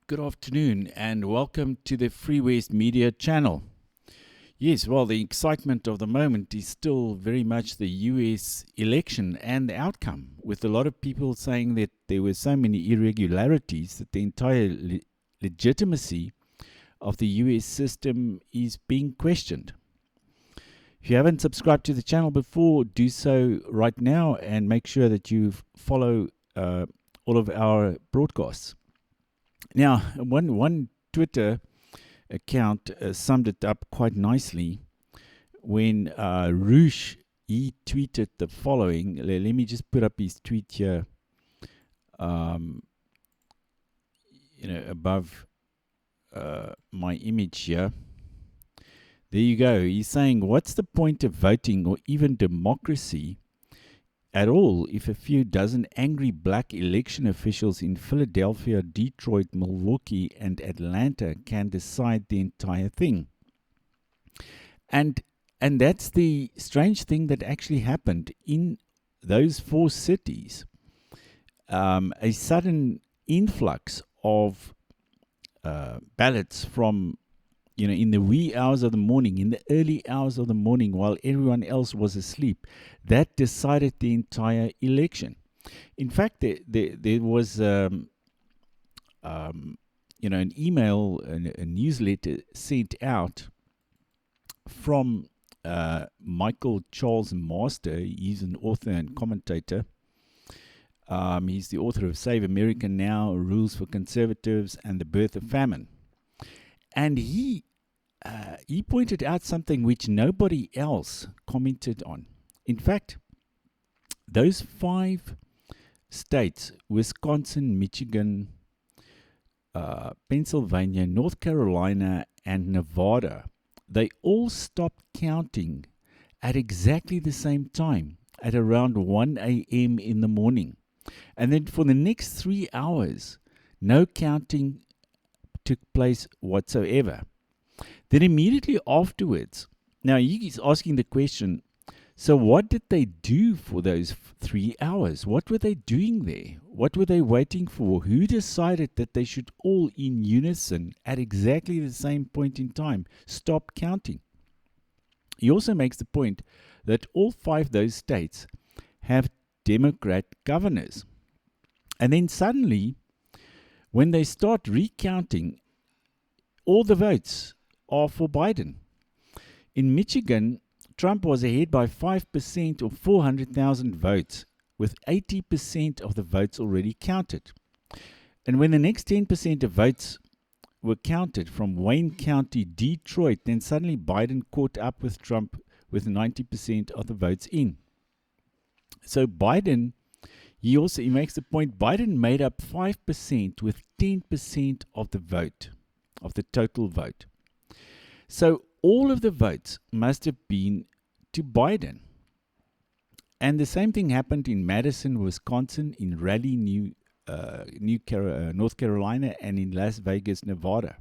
Good afternoon and welcome to the Free West Media channel. Yes, well, the excitement of the moment is still very much the US election and the outcome, with a lot of people saying that there were so many irregularities that the entire legitimacy of the US system is being questioned. If you haven't subscribed to the channel before, do so right now and make sure that you follow all of our broadcasts. Now, one Twitter account summed it up quite nicely when Roosh, he tweeted the following. Let me just put up his tweet here, above my image here. There you go. He's saying, what's the point of voting or even democracy at all if a few dozen angry black election officials in Philadelphia, Detroit, Milwaukee, and Atlanta can decide the entire thing? And that's the strange thing that actually happened in those four cities. A sudden influx of ballots from, in the wee hours of the morning, in the early hours of the morning, while everyone else was asleep, that decided the entire election. In fact, there was, an email, a newsletter sent out from Michael Charles Master. He's an author and commentator. He's the author of Save America Now, Rules for Conservatives, and The Birth of Famine. And he pointed out something which nobody else commented on. In fact, those 5 states, Wisconsin, Michigan, Pennsylvania, North Carolina, and Nevada, they all stopped counting at exactly the same time, at around 1 a.m. in the morning. And then for the next 3 hours, no counting took place whatsoever. Then immediately afterwards, now he's asking the question, so what did they do for those 3 hours? What were they doing there? What were they waiting for? Who decided that they should all in unison at exactly the same point in time stop counting? He also makes the point that all 5 of those states have Democrat governors. And then suddenly, when they start recounting, all the votes are for Biden. In Michigan, Trump was ahead by 5% or 400,000 votes, with 80% of the votes already counted. And when the next 10% of votes were counted from Wayne County, Detroit, then suddenly Biden caught up with Trump with 90% of the votes in. So Biden, he makes the point, Biden made up 5% with 10% of the vote, of the total vote. So all of the votes must have been to Biden. And the same thing happened in Madison, Wisconsin, in Raleigh, North Carolina, and in Las Vegas, Nevada.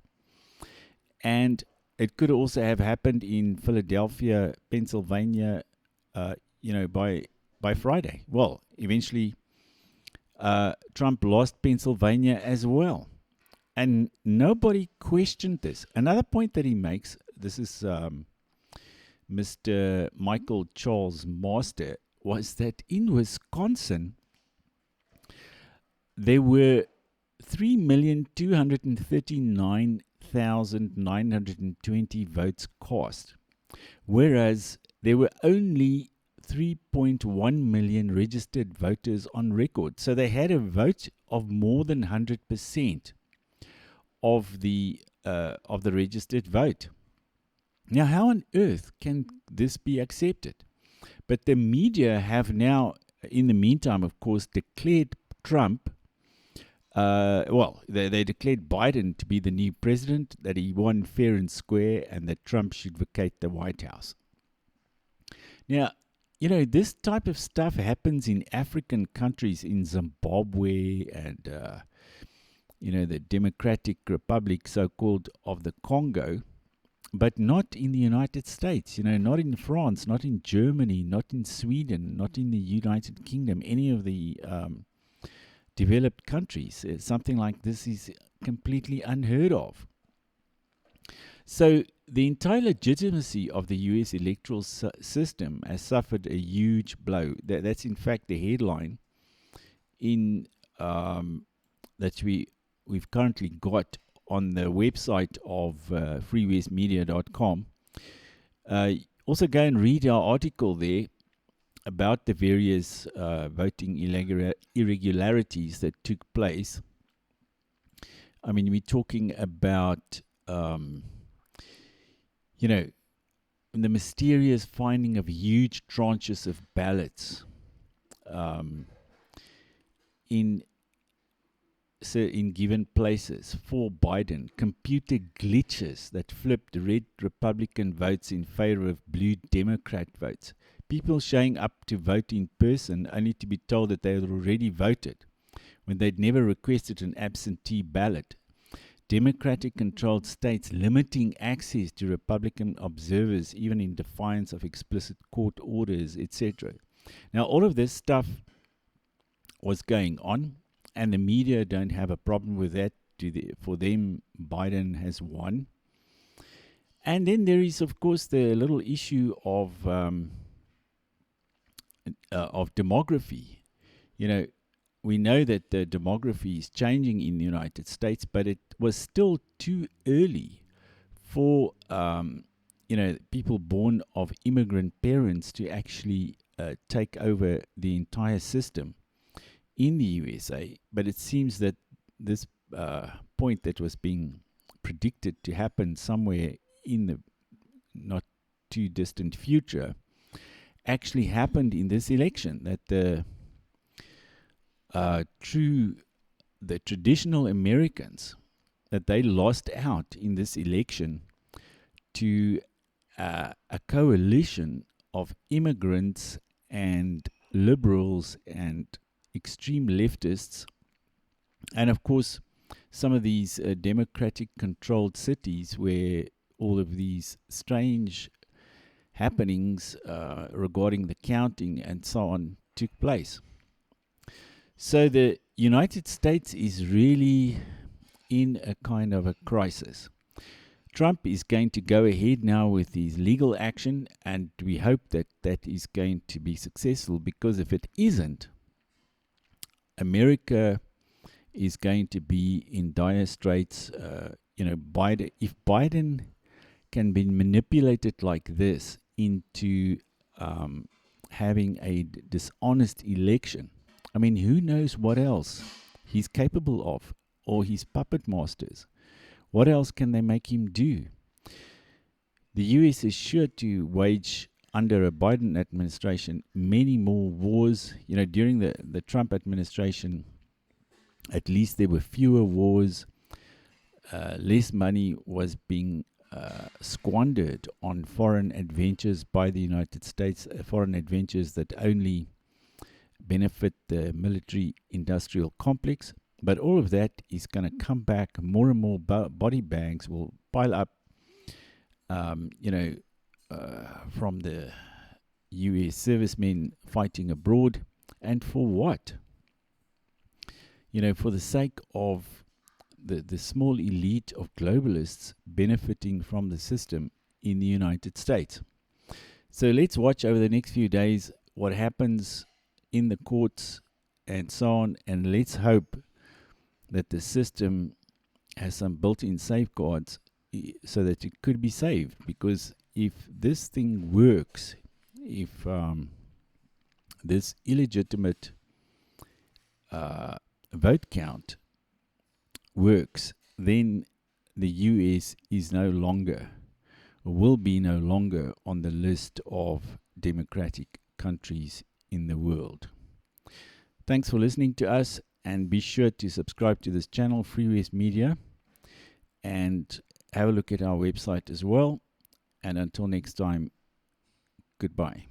And it could also have happened in Philadelphia, Pennsylvania, by Friday. Well, eventually, Trump lost Pennsylvania as well. And nobody questioned this. Another point that he makes, this is Mr. Michael Charles Master, was that in Wisconsin, there were 3,239,920 votes cast, whereas there were only 3.1 million registered voters on record. So they had a vote of more than 100% of the registered vote. Now, how on earth can this be accepted? But the media have now, in the meantime, of course, declared Trump, they declared Biden to be the new president, that he won fair and square, and that Trump should vacate the White House. Now, this type of stuff happens in African countries, in Zimbabwe and the Democratic Republic, so-called, of the Congo, but not in the United States, not in France, not in Germany, not in Sweden, not in the United Kingdom, any of the developed countries. Something like this is completely unheard of. So the entire legitimacy of the US electoral system has suffered a huge blow. That's in fact the headline in that we've currently got on the website of freewestmedia.com. Also go and read our article there about the various voting irregularities that took place. I mean, we're talking about, the mysterious finding of huge tranches of ballots in given places for Biden, computer glitches that flipped red Republican votes in favor of blue Democrat votes, people showing up to vote in person only to be told that they had already voted when they'd never requested an absentee ballot, Democratic-controlled states limiting access to Republican observers even in defiance of explicit court orders, etc. Now, all of this stuff was going on, and the media don't have a problem with that. For them, Biden has won. And then there is, of course, the little issue of demography. We know that the demography is changing in the United States, but it was still too early for people born of immigrant parents to actually take over the entire system in the USA. But it seems that this point that was being predicted to happen somewhere in the not too distant future actually happened in this election, that the traditional Americans, that they lost out in this election to a coalition of immigrants and liberals and extreme leftists, and of course some of these democratic controlled cities where all of these strange happenings regarding the counting and so on took place. So the United States is really in a kind of a crisis. Trump is going to go ahead now with his legal action, and we hope that that is going to be successful, because if it isn't, America is going to be in dire straits. If Biden can be manipulated like this into having a dishonest election, I mean, who knows what else he's capable of, or his puppet masters. What else can they make him do? The US is sure to wage, under a Biden administration, many more wars. During the Trump administration, at least there were fewer wars. Less money was being squandered on foreign adventures by the United States, foreign adventures that only benefit the military-industrial complex. But all of that is going to come back. More and more body bags will pile up, from the US servicemen fighting abroad. And for what? For the sake of the small elite of globalists benefiting from the system in the United States. So let's watch over the next few days what happens in the courts and so on, and let's hope that the system has some built-in safeguards so that it could be saved. Because if this thing works, if this illegitimate vote count works, then the US is no longer, or will be no longer, on the list of democratic countries in the world. Thanks for listening to us, and be sure to subscribe to this channel, Free West Media, and have a look at our website as well. And until next time, goodbye.